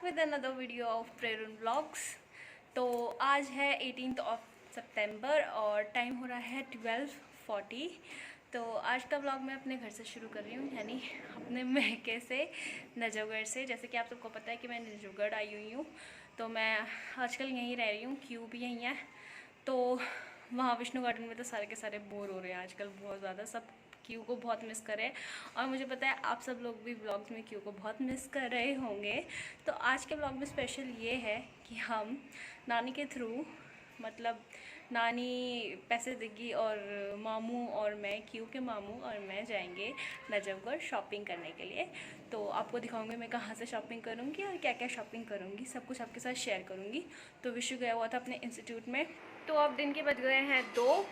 With another video of प्रेरण blogs. तो आज है 18 सितंबर और टाइम हो रहा है 12:40। तो आज का ब्लॉग मैं अपने घर से शुरू कर रही हूँ, यानी अपने मैके से, नजफगढ़ से। जैसे कि आप सबको पता है कि मैं नजफगढ़ आई हुई हूँ, तो मैं आजकल यहीं रह रही हूँ। क्यू भी यहीं है, तो वहाँ विष्णु गार्डन में तो सारे के सारे बोर हो रहे हैं आजकल बहुत ज़्यादा। सब क्यू को बहुत मिस कर रहे हैं और मुझे पता है आप सब लोग भी व्लॉग्स में क्यू को बहुत मिस कर रहे होंगे। तो आज के व्लॉग में स्पेशल ये है कि हम नानी के थ्रू, मतलब नानी पैसे देगी और मामू और मैं, क्यू के मामू और मैं जाएंगे नजफगढ़ शॉपिंग करने के लिए। तो आपको दिखाऊंगी मैं कहाँ से शॉपिंग करूँगी और क्या क्या शॉपिंग करूँगी, सब कुछ आपके साथ शेयर करूँगी। तो विशु गया हुआ था अपने इंस्टीट्यूट में। तो अब दिन के बज गए हैं 2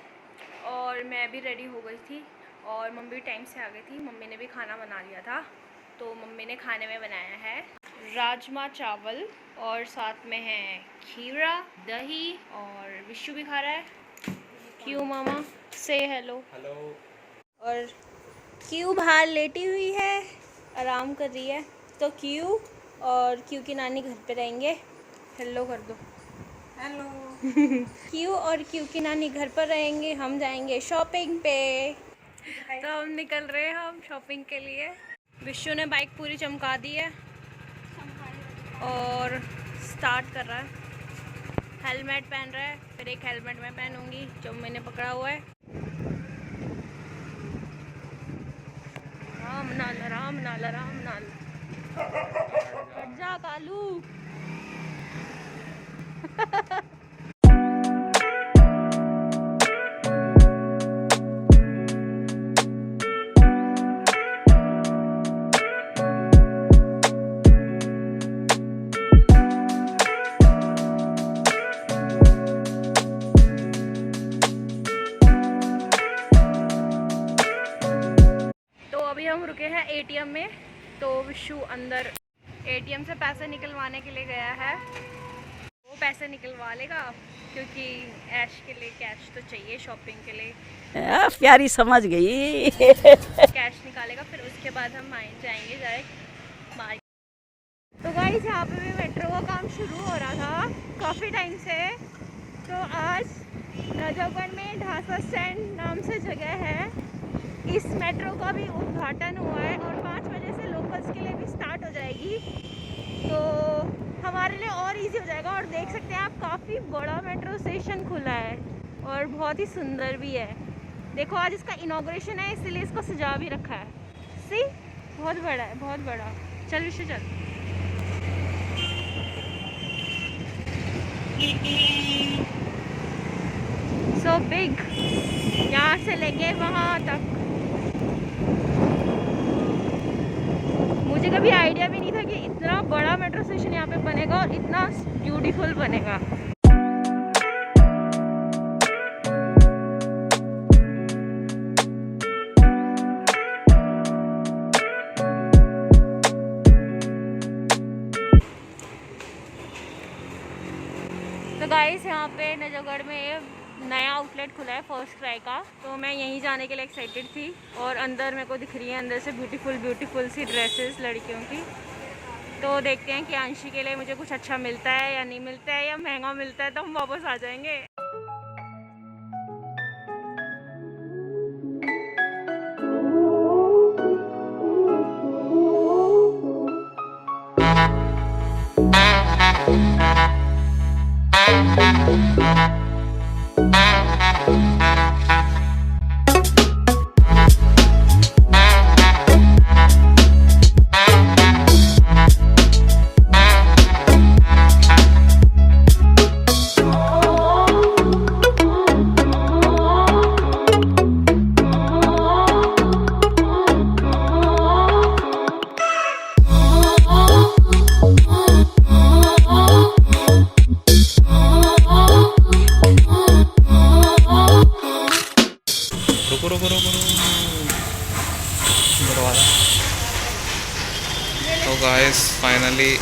और मैं भी रेडी हो गई थी और मम्मी भी टाइम से आ गई थी। मम्मी ने भी खाना बना लिया था। तो मम्मी ने खाने में बनाया है राजमा चावल और साथ में है खीरा, दही, और विशु भी खा रहा है। क्यू मामा से हेलो। हेलो। और क्यू बाहर लेटी हुई है, आराम कर रही है। तो क्यू और क्यू की नानी घर पे रहेंगे। हेलो कर दो। हेलो। क्यू और क्यू की नानी घर पर रहेंगे, हम जाएंगे शॉपिंग पे। तो हम निकल रहे हैं हम शॉपिंग के लिए। विशु ने बाइक पूरी चमका दी है और स्टार्ट कर रहा है। हेलमेट पहन रहा है, फिर एक हेलमेट मैं पहनूंगी जो मैंने पकड़ा हुआ है। राम नाल राम नाल राम नाल। हट जा कालू। हम रुके हैं एटीएम में। तो विशु अंदर एटीएम से पैसे निकलवाने के लिए गया है। वो पैसे निकलवा लेगा क्योंकि ऐश के लिए कैश तो चाहिए शॉपिंग के लिए। प्यारी समझ गई। कैश निकालेगा, फिर उसके बाद हम जाएंगे डायरेक्ट मार्केट। तो गाइस यहाँ पे भी मेट्रो का काम शुरू हो रहा था काफ़ी टाइम से। तो आज नजफगढ़ में ढासा स्टैंड नाम से जगह है, इस मेट्रो का भी उद्घाटन हुआ है और 5 बजे से लोकल्स के लिए भी स्टार्ट हो जाएगी। तो हमारे लिए और इजी हो जाएगा। और देख सकते हैं आप, काफ़ी बड़ा मेट्रो स्टेशन खुला है और बहुत ही सुंदर भी है। देखो आज इसका इनॉग्रेशन है, इसलिए इसको सजा भी रखा है। सी बहुत बड़ा है, बहुत बड़ा। चल विशु चल। सो बिग, यहाँ से लेके वहाँ तक। मुझे कभी आइडिया भी नहीं था कि इतना बड़ा मेट्रो स्टेशन यहाँ पे बनेगा और इतना ब्यूटीफुल बनेगा। तो गाइस यहाँ पे नजफगढ़ में नया आउटलेट खुला है फर्स्ट क्राई का, तो मैं यहीं जाने के लिए एक्साइटेड थी। और अंदर मेरे को दिख रही है अंदर से ब्यूटीफुल सी ड्रेसेस लड़कियों की। तो देखते हैं कि आंशी के लिए मुझे कुछ अच्छा मिलता है या नहीं मिलता है, या महंगा मिलता है तो हम वापस आ जाएंगे। तो गाइस फाइनली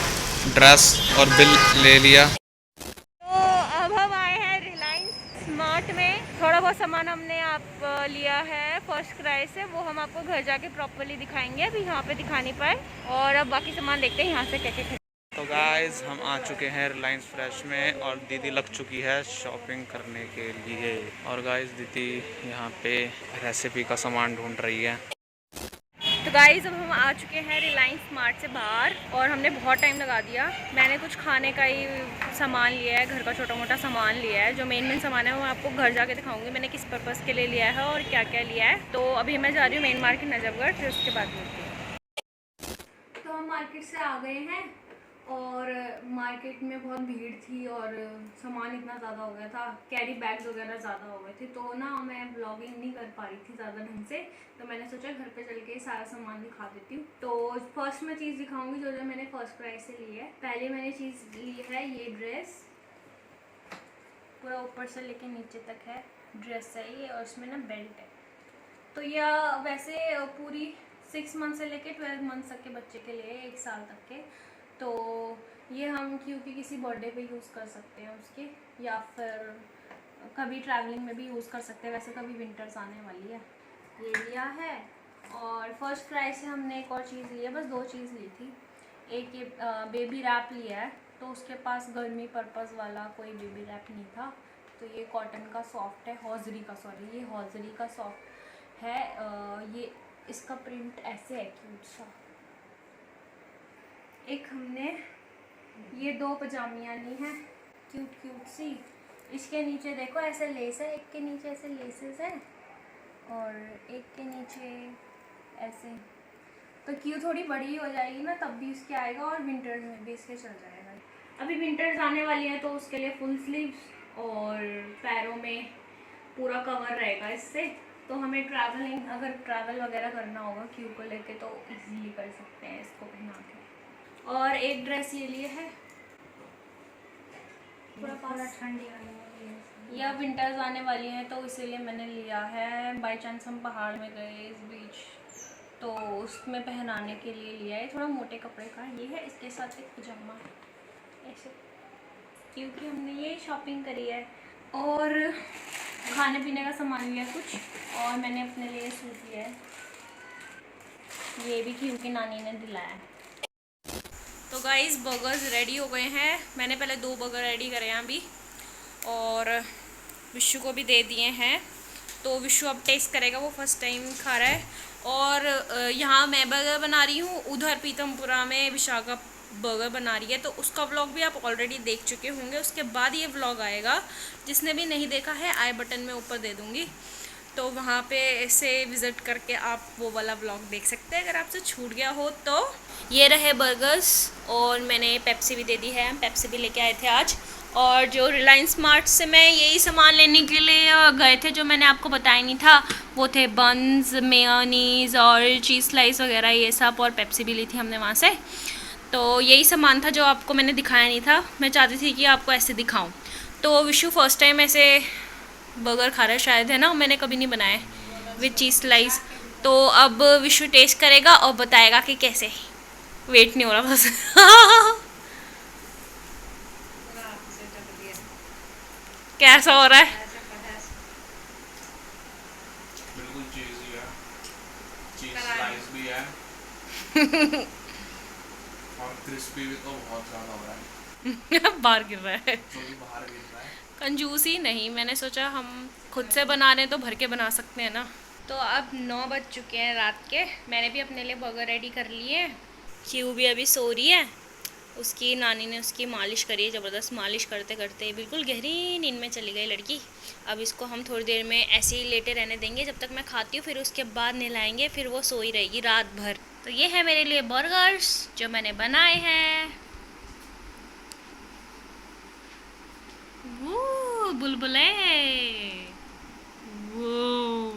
ड्रेस और बिल ले लिया। तो अब हम आए हैं रिलायंस स्मार्ट में। थोड़ा बहुत सामान हमने आप लिया है फर्स्ट क्राई से, वो हम आपको घर जाके प्रॉपर्ली दिखाएंगे, अभी यहाँ पे दिखा नहीं पाए। और अब बाकी सामान देखते हैं यहाँ से क्या क्या। तो गाइस हम आ चुके हैं रिलायंस फ्रेश में और दीदी लग चुकी है शॉपिंग करने के लिए। और गाइस दीदी यहाँ पे रेसिपी का सामान ढूंढ रही है। तो गाइस अब हम आ चुके हैं रिलायंस स्मार्ट से बाहर और हमने बहुत टाइम लगा दिया। मैंने कुछ खाने का ही सामान लिया है, घर का छोटा मोटा सामान लिया है। जो मेन सामान है वो आपको घर जाके दिखाऊंगी मैंने किस पर्पज़ के लिए लिया है और क्या क्या लिया है। तो अभी मैं जा रही हूँ मेन मार्केट नजफगढ़, फिर उसके बाद मिलती हूँ। तो हम मार्केट से आ गए हैं और मार्केट में बहुत भीड़ थी और सामान इतना ज़्यादा हो गया था, कैरी बैग्स वगैरह ज़्यादा हो गए थे, तो ना मैं ब्लॉगिंग नहीं कर पा रही थी ज़्यादा ढंग से। तो मैंने सोचा घर पे चल के सारा सामान दिखा देती हूँ। तो फर्स्ट मैं चीज़ दिखाऊंगी जो जो मैंने फर्स्ट प्राइस से ली है। पहले मैंने चीज़ ली है ये ड्रेस, पूरा ऊपर से लेके नीचे तक है ड्रेस है ये, और इसमें ना बेल्ट है। तो यह वैसे पूरी 6 मंथ से लेके 12 मंथ तक के बच्चे के लिए, 1 साल तक के। तो ये हम क्योंकि किसी बर्थडे पे यूज़ कर सकते हैं उसके, या फिर कभी ट्रैवलिंग में भी यूज़ कर सकते हैं। वैसे कभी विंटर्स आने वाली है, ये लिया है। और फर्स्ट प्राइस से हमने एक और चीज़ ली है, बस 2 चीज़ ली थी। एक ये बेबी रैप लिया है, तो उसके पास गर्मी पर्पज़ वाला कोई बेबी रैप नहीं था। तो ये कॉटन का सॉफ्ट है, हॉजरी का, सॉरी ये हॉजरी का सॉफ्ट है। ये इसका प्रिंट ऐसे है क्यूट सा। एक हमने ये 2 पजामियाँ ली हैं क्यूट क्यूट सी। इसके नीचे देखो ऐसे लेस है, एक के नीचे ऐसे लेसेस है और एक के नीचे ऐसे। तो क्यों थोड़ी बड़ी हो जाएगी ना तब भी इसके आएगा, और विंटर्स में भी इसके चल जाएगा। अभी विंटर्स आने वाली है तो उसके लिए फुल स्लीव्स और पैरों में पूरा कवर रहेगा इससे। तो हमें ट्रैवलिंग, अगर ट्रैवल वगैरह करना होगा क्यू को लेके तो इजीली कर सकते हैं इसको पहना के। और एक ड्रेस ये लिए है, पूरा पास ठंडी या विंटर्स आने वाली हैं तो इसीलिए मैंने लिया है। बाई चांस हम पहाड़ में गए इस बीच तो उसमें पहनाने के लिए लिया है। थोड़ा मोटे कपड़े का ये है, इसके साथ एक पजामा ऐसे, क्योंकि हमने ये शॉपिंग करी है। और खाने पीने का सामान लिया कुछ, और मैंने अपने लिए सूट लिया है, ये भी क्योंकि नानी ने दिलाया है। तो गाइस बर्गर्स रेडी हो गए हैं। मैंने पहले 2 बर्गर रेडी करे हैं अभी, और विशु को भी दे दिए हैं। तो विशु अब टेस्ट करेगा, वो फर्स्ट टाइम खा रहा है। और यहाँ मैं बर्गर बना रही हूँ, उधर पीतमपुरा में विशाखा बर्गर बना रही है। तो उसका व्लॉग भी आप ऑलरेडी देख चुके होंगे, उसके बाद ये व्लॉग आएगा। जिसने भी नहीं देखा है आई बटन में ऊपर दे दूँगी, तो वहाँ पे से विज़िट करके आप वो वाला व्लॉग देख सकते हैं अगर आपसे छूट गया हो तो। ये रहे बर्गर्स, और मैंने पेप्सी भी दे दी है, हम पेप्सी भी लेके आए थे आज। और जो रिलायंस स्मार्ट से मैं यही सामान लेने के लिए गए थे जो मैंने आपको बताया नहीं था, वो थे बन्स, मेयोनीज़ और चीज़ स्लाइस वगैरह ये सब, और पेप्सी भी ली थी हमने वहाँ से। तो यही सामान था जो आपको मैंने दिखाया नहीं था, मैं चाहती थी कि आपको ऐसे दिखाऊँ। तो विशु फर्स्ट टाइम ऐसे बर्गर खा रहा है शायद, है ना, मैंने कभी नहीं बनाया विद चीज़ स्लाइस। तो अब विशु टेस्ट करेगा और बताएगा कि कैसे। वेट नहीं हो रहा बस कैसा हो रहा है? बिल्कुल चीज़ी है, चीज़ स्लाइस भी है और क्रिस्पी भी तो बहुत ज़्यादा हो रहा है बाहर गिर रहा है, जो भी बाहर गिर रहा है। कंजूसी नहीं, मैंने सोचा हम खुद से बना रहे हैं तो भर के बना सकते हैं ना। तो अब 9 बज चुके हैं रात के, मैंने भी अपने लिए बर्गर रेडी कर लिए हैं। क्यू भी अभी सो रही है, उसकी नानी ने उसकी मालिश करी है, ज़बरदस्त मालिश करते करते बिल्कुल गहरी नींद में चली गई लड़की। अब इसको हम थोड़ी देर में ऐसे ही लेटे रहने देंगे जब तक मैं खाती हूँ, फिर उसके बाद नहलाएंगे, फिर वो सोई रहेगी रात भर। तो ये है मेरे लिए बर्गर्स जो मैंने बनाए हैं। वो बुलबुले वो।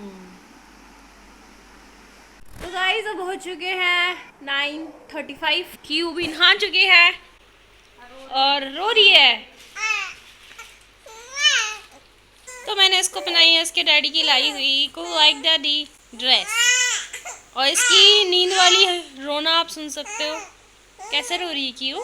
तो गाइस अब हो चुके हैं 9:35, क्यू भी नहा चुकी है और रो रही है। तो मैंने इसको पहनाई है इसके डैडी की लाई हुई को लाइक डैडी ड्रेस, और इसकी नींद वाली रोना आप सुन सकते हो, कैसे रो रही है क्यू।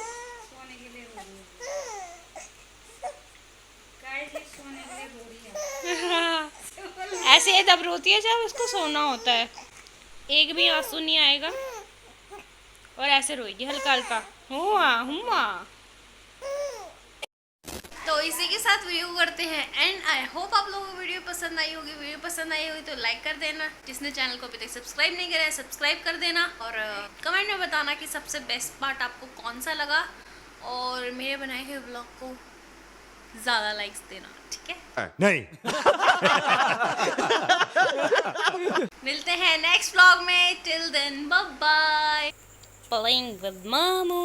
ऐसे तब रोती है जब उसको सोना होता है, एक भी आंसू नहीं आएगा। और ऐसे रोएगी हल्का हल्का, हुआ हुआ। तो इसी के साथ वीडियो करते हैं एंड आई होप आप लोगों को वीडियो पसंद आई होगी। वीडियो पसंद आई होगी तो लाइक कर देना, जिसने चैनल को अभी तक सब्सक्राइब नहीं करा है सब्सक्राइब कर देना, और कमेंट में बताना कि सबसे बेस्ट पार्ट आपको कौन सा लगा, और मेरे बनाए हुए ब्लॉग को ज़्यादा लाइक्स देना, ठीक है? नहीं। मिलते हैं नेक्स्ट ब्लॉग में, till then bye bye. Playing with Mamu.